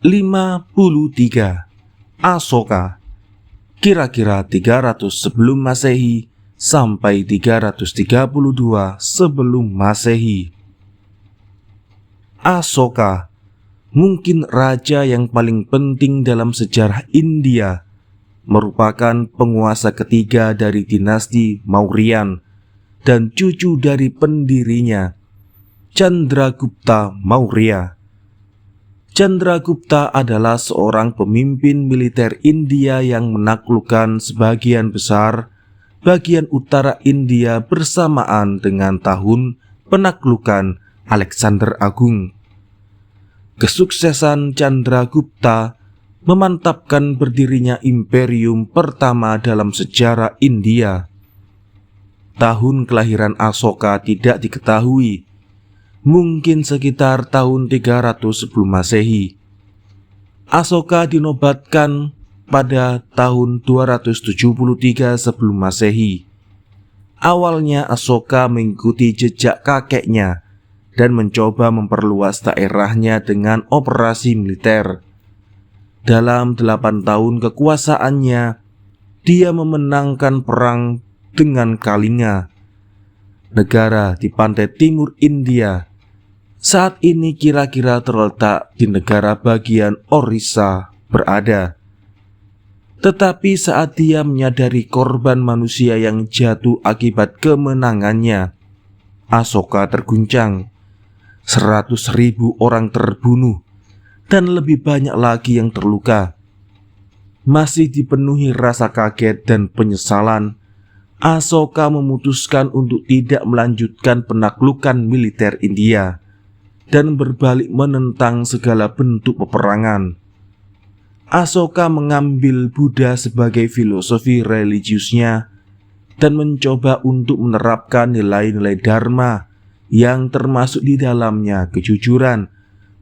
53. Asoka, kira-kira 300 sebelum Masehi sampai 332 sebelum Masehi. Asoka mungkin raja yang paling penting dalam sejarah India, merupakan penguasa ketiga dari dinasti Mauryan dan cucu dari pendirinya, Chandragupta Maurya. Chandragupta adalah seorang pemimpin militer India yang menaklukkan sebagian besar bagian utara India bersamaan dengan tahun penaklukan Alexander Agung. Kesuksesan Chandragupta memantapkan berdirinya imperium pertama dalam sejarah India. Tahun kelahiran Asoka tidak diketahui, mungkin sekitar tahun 300 sebelum Masehi. Asoka dinobatkan pada tahun 273 sebelum Masehi. Awalnya Asoka mengikuti jejak kakeknya dan mencoba memperluas daerahnya dengan operasi militer. Dalam 8 tahun kekuasaannya, dia memenangkan perang dengan Kalinga, negara di pantai timur India. Saat ini kira-kira terletak di negara bagian Orissa berada. Tetapi saat dia menyadari korban manusia yang jatuh akibat kemenangannya, Asoka terguncang. 100.000 orang terbunuh dan lebih banyak lagi yang terluka. Masih dipenuhi rasa kaget dan penyesalan, Asoka memutuskan untuk tidak melanjutkan penaklukan militer India dan berbalik menentang segala bentuk peperangan. Asoka mengambil Buddha sebagai filosofi religiusnya dan mencoba untuk menerapkan nilai-nilai Dharma yang termasuk di dalamnya kejujuran,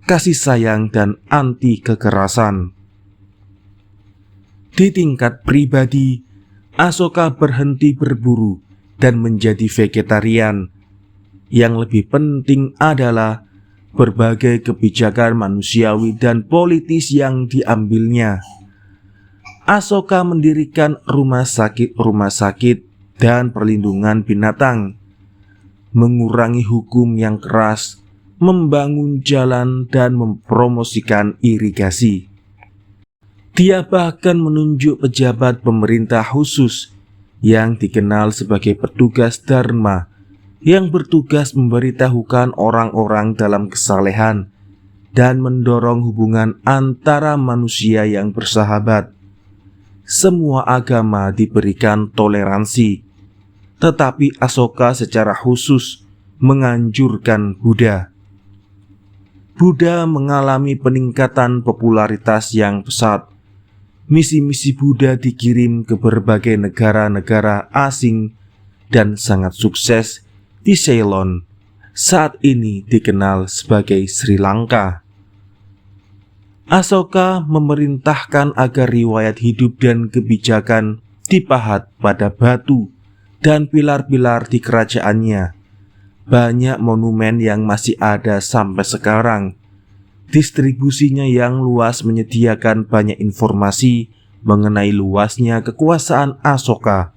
kasih sayang, dan anti kekerasan. Di tingkat pribadi, Asoka berhenti berburu dan menjadi vegetarian. Yang lebih penting adalah berbagai kebijakan manusiawi dan politis yang diambilnya. Asoka mendirikan rumah sakit dan perlindungan binatang, mengurangi hukum yang keras, membangun jalan, dan mempromosikan irigasi. Dia bahkan menunjuk pejabat pemerintah khusus yang dikenal sebagai petugas Dharma, yang bertugas memberitahukan orang-orang dalam kesalehan dan mendorong hubungan antara manusia yang bersahabat. Semua agama diberikan toleransi, tetapi Asoka secara khusus menganjurkan Buddha. Buddha mengalami peningkatan popularitas yang pesat. Misi-misi Buddha dikirim ke berbagai negara-negara asing dan sangat sukses di Ceylon, saat ini dikenal sebagai Sri Lanka. Asoka memerintahkan agar riwayat hidup dan kebijakan dipahat pada batu dan pilar-pilar di kerajaannya. Banyak monumen yang masih ada sampai sekarang. Distribusinya yang luas menyediakan banyak informasi mengenai luasnya kekuasaan Asoka,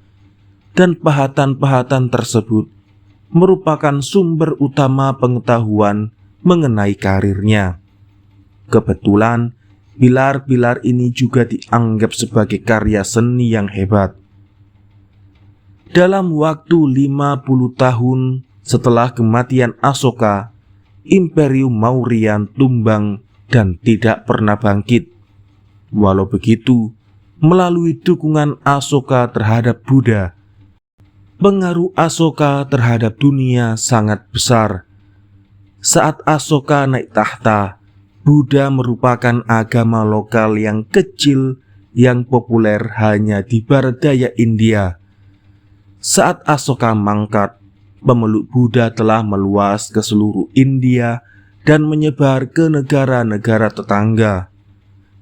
dan pahatan-pahatan tersebut merupakan sumber utama pengetahuan mengenai karirnya. Kebetulan, pilar-pilar ini juga dianggap sebagai karya seni yang hebat. Dalam waktu 50 tahun setelah kematian Asoka, Imperium Mauryan tumbang dan tidak pernah bangkit. Walau begitu, melalui dukungan Asoka terhadap Buddha, pengaruh Asoka terhadap dunia sangat besar. Saat Asoka naik tahta, Buddha merupakan agama lokal yang kecil yang populer hanya di barat daya India. Saat Asoka mangkat, pemeluk Buddha telah meluas ke seluruh India dan menyebar ke negara-negara tetangga.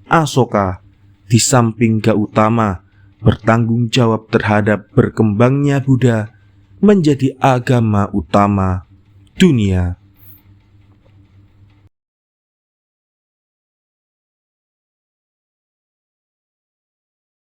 Asoka, di samping Gautama, bertanggung jawab terhadap berkembangnya Buddha menjadi agama utama dunia.